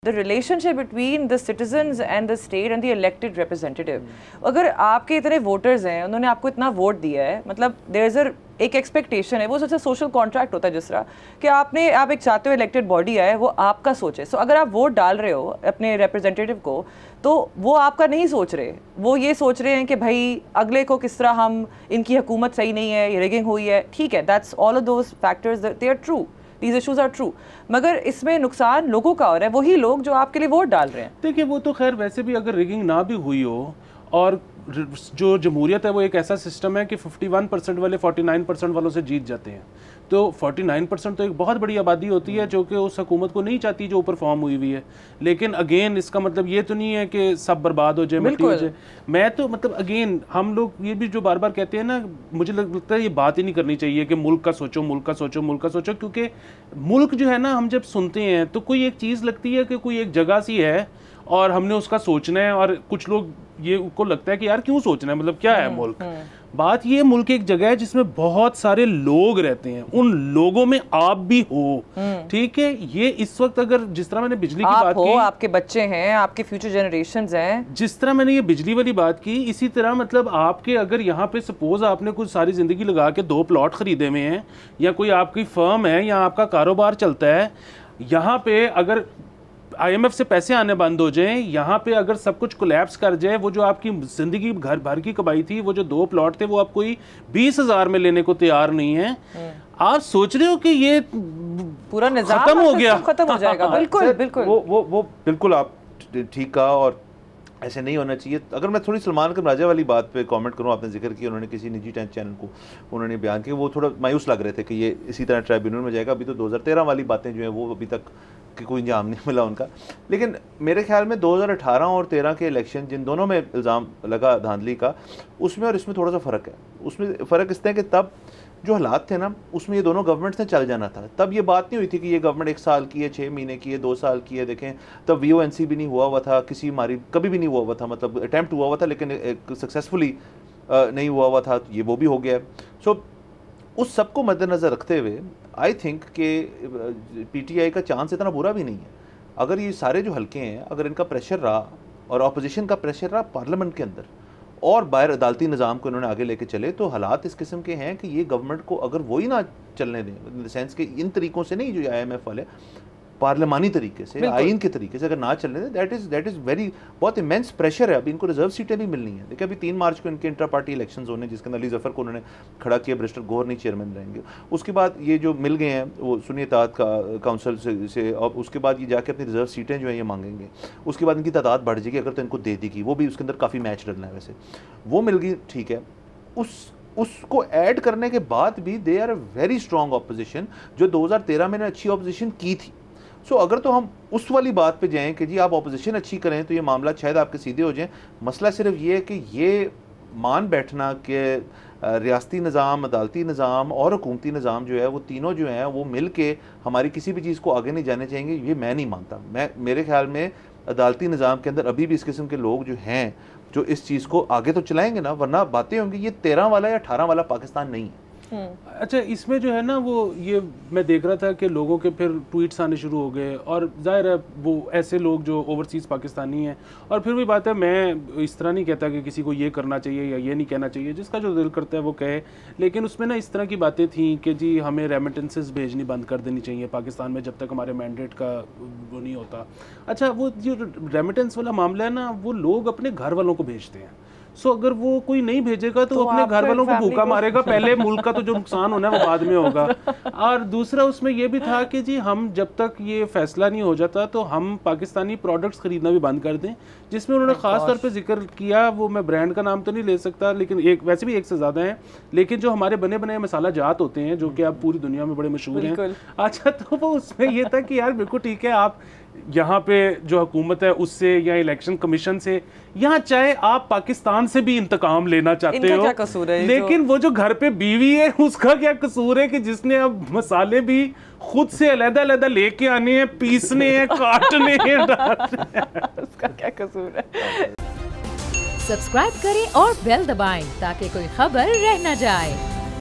The relationship between the citizens and the state and the elected representative. अगर आपके इतने voters हैं, उन्होंने आपको इतना वोट दिया है, मतलब there is एक एक्सपेक्टेशन है, वो सबसे सोशल कॉन्ट्रैक्ट होता है जिस तरह कि आप एक चाहते हो इलेक्टेड बॉडी आए वो आपका सोचे. सो अगर आप वोट डाल रहे हो अपने रिप्रेजेंटेटिव को तो वो आपका नहीं सोच रहे, वो ये सोच रहे हैं कि भाई अगले को किस तरह हम, इनकी हुकूमत सही नहीं है, ये रिगिंग हुई है. ठीक है, that's all of those factors, they are true, These issues are true. मगर इसमें नुकसान लोगों का हो रहा है, वही लोग जो आपके लिए वोट डाल रहे हैं. देखिए वो तो खैर वैसे भी अगर रिगिंग ना भी हुई हो और जो जमहूरियत है वो एक ऐसा सिस्टम है कि 51% वाले 49% वालों से जीत जाते हैं, तो 49% तो एक बहुत बड़ी आबादी होती है जो कि उस हुकूमत को नहीं चाहती जो ऊपर फॉर्म हुई हुई है. लेकिन अगेन इसका मतलब ये तो नहीं है कि सब बर्बाद हो जाए, मिट्टी हो जाए. मैं तो मतलब अगेन हम लोग ये भी जो बार बार कहते हैं ना, मुझे लगता है ये बात ही नहीं करनी चाहिए कि मुल्क का सोचो, मुल्क का सोचो, मुल्क का सोचो, क्योंकि मुल्क जो है ना, हम जब सुनते हैं तो कोई एक चीज़ लगती है कि कोई एक जगह सी है और हमने उसका सोचना है, और कुछ लोग ये को लगता है कि यार क्यों सोचना है, मतलब क्या है मुल्क. बात ये, मुल्क एक जगह है जिसमें बहुत सारे लोग रहते हैं, उन लोगों में आप भी हो. ठीक है, ये इस वक्त अगर जिस तरह मैंने बिजली की बात की, आपके बच्चे हैं, आपके फ्यूचर जनरेशंस हैं, जिस तरह मैंने ये बिजली वाली बात की, इसी तरह मतलब आपके अगर यहाँ पे सपोज आपने कुछ सारी जिंदगी लगा के 2 प्लॉट खरीदे हुए हैं, या कोई आपकी फर्म है या आपका कारोबार चलता है, यहाँ पे अगर IMF से पैसे आने बंद हो जाएं, यहाँ पे अगर सब कुछ कोलैप्स कर जाए, वो जो आपकी जिंदगी घर भर की कमाई थी, वो जो 2 प्लॉट थे, वो आप कोई 20,000 में लेने को तैयार नहीं है. आप सोच रहे हो कि ये पूरा निजाम खत्म हो गया, खत्म हो जाएगा. बिल्कुल बिल्कुल, वो बिल्कुल आप ठीक कहा, और ऐसे नहीं होना चाहिए. अगर मैं थोड़ी सलमान खान राजा वाली बात पे कमेंट करूं, आपने जिक्र किया, उन्होंने किसी निजी चैनल को उन्होंने बयान किया, वो थोड़ा मायूस लग रहे थे कि ये इसी तरह ट्राइब्यूनल में जाएगा. अभी तो 2013 वाली बातें जो हैं वो अभी तक कि कोई अंजाम नहीं मिला उनका. लेकिन मेरे ख्याल में 2018 और 13 के इलेक्शन, जिन दोनों में इल्ज़ाम लगा धांधली का, उसमें और इसमें थोड़ा सा फ़र्क है. उसमें फ़र्क इस तरह कि तब जो हालात थे ना, उसमें ये दोनों गवर्नमेंट्स ने चल जाना था. तब ये बात नहीं हुई थी कि ये गवर्नमेंट 1 साल की है, 6 महीने की है, 2 साल की है. देखें तब VONC भी नहीं हुआ था, किसी हमारी कभी भी नहीं हुआ था, मतलब अटैम्प्ट हुआ था लेकिन सक्सेसफुली नहीं हुआ था. ये वो भी हो गया. सो उस सब को मद्देनज़र रखते हुए आई थिंक कि PTI का चांस इतना बुरा भी नहीं है. अगर ये सारे जो हल्के हैं, अगर इनका प्रेशर रहा और अपोजिशन का प्रेशर रहा पार्लियामेंट के अंदर और बाहर अदालती निज़ाम को इन्होंने आगे लेके चले, तो हालात इस किस्म के हैं कि ये गवर्नमेंट को अगर वही ना चलने दें, इन द सेंस कि इन तरीक़ों से नहीं जो IMF वाले, पार्लियामानी तरीके से, आइन के तरीके से अगर ना चलने दें, दैट इज़ वेरी, बहुत इमेंस प्रेशर है. अभी इनको रिजर्व सीटें भी मिलनी है. देखिए अभी 3 मार्च को इनके इंट्रा पार्टी इलेक्शंस होने, जिसके अंदर अली जफ़र को उन्होंने खड़ा किया, बैरिस्टर गौहर नहीं चेयरमैन रहेंगे. उसके बाद ये जो मिल गए हैं वो सुन्नी इत्तेहाद का काउंसिल से, और उसके बाद ये जाके अपनी रिजर्व सीटें जो है ये मांगेंगे. उसके बाद इनकी तादाद बढ़ जाएगी अगर तो इनको दे देगी, वो भी उसके अंदर काफ़ी मैच डलना है. वैसे वो मिल गई, ठीक है. उसको ऐड करने के बाद भी they are a very strong opposition, जो 2013 में अच्छी ऑपोजिशन की थी. सो अगर तो हम उस वाली बात पे जाएं कि जी आप ऑपोजिशन अच्छी करें तो ये मामला शायद आपके सीधे हो जाएं. मसला सिर्फ ये है कि ये मान बैठना कि रियासती निज़ाम, अदालती निज़ाम और हुकूमती निज़ाम जो है वो तीनों जो हैं वो मिल के हमारी किसी भी चीज़ को आगे नहीं जाने चाहेंगे, ये मैं नहीं मानता. मेरे ख्याल में अदालती निज़ाम के अंदर अभी भी इस किस्म के लोग जो हैं जो इस चीज़ को आगे तो चलाएंगे ना, वरना बातें होंगी. ये 13 वाला या 18 वाला पाकिस्तान नहीं है. अच्छा, इसमें जो है ना, वो ये मैं देख रहा था कि लोगों के फिर ट्वीट्स आने शुरू हो गए, और जाहिर है वो ऐसे लोग जो ओवरसीज़ पाकिस्तानी हैं, और फिर भी बात है, मैं इस तरह नहीं कहता कि किसी को ये करना चाहिए या ये नहीं कहना चाहिए, जिसका जो दिल करता है वो कहे. लेकिन उसमें ना इस तरह की बातें थी कि जी हमें रेमिटेंसेस भेजनी बंद कर देनी चाहिए पाकिस्तान में जब तक हमारे मैंडेट का वो नहीं होता. अच्छा, वो जो रेमिटेंस वाला मामला है ना, वो लोग अपने घर वालों को भेजते हैं. सो अगर वो कोई नहीं भेजेगा तो अपने घर वालों को भूखा मारेगा. पहले मुल्क का तो जो नुकसान होना है वो बाद में होगा. और दूसरा उसमें ये भी था कि जी हम जब तक ये फैसला नहीं हो जाता तो हम पाकिस्तानी प्रोडक्ट्स खरीदना भी बंद कर दें, जिसमें उन्होंने ख़ास तौर पे जिक्र किया, वो मैं ब्रांड का नाम तो नहीं ले सकता, लेकिन एक वैसे भी 1 से ज़्यादा हैं, लेकिन जो हमारे बने बनाए मसाला जात होते हैं जो कि अब पूरी दुनिया में बड़े मशहूर हैं. अच्छा, तो वो उसमें ये था कि यार बिल्कुल ठीक है, आप यहाँ पे जो हुकूमत है उससे या इलेक्शन कमीशन से, यहाँ चाहे आप पाकिस्तान से भी इंतकाम लेना चाहते हो, क्या कसूर है, लेकिन वो जो घर पे बीवी है उसका क्या कसूर है कि जिसने अब मसाले भी खुद से अलग-अलग लेके आने हैं, पीसने हैं, काटने हैं, उसका क्या कसूर है. सब्सक्राइब करें और बेल दबाएं ताकि कोई खबर रह न जाए.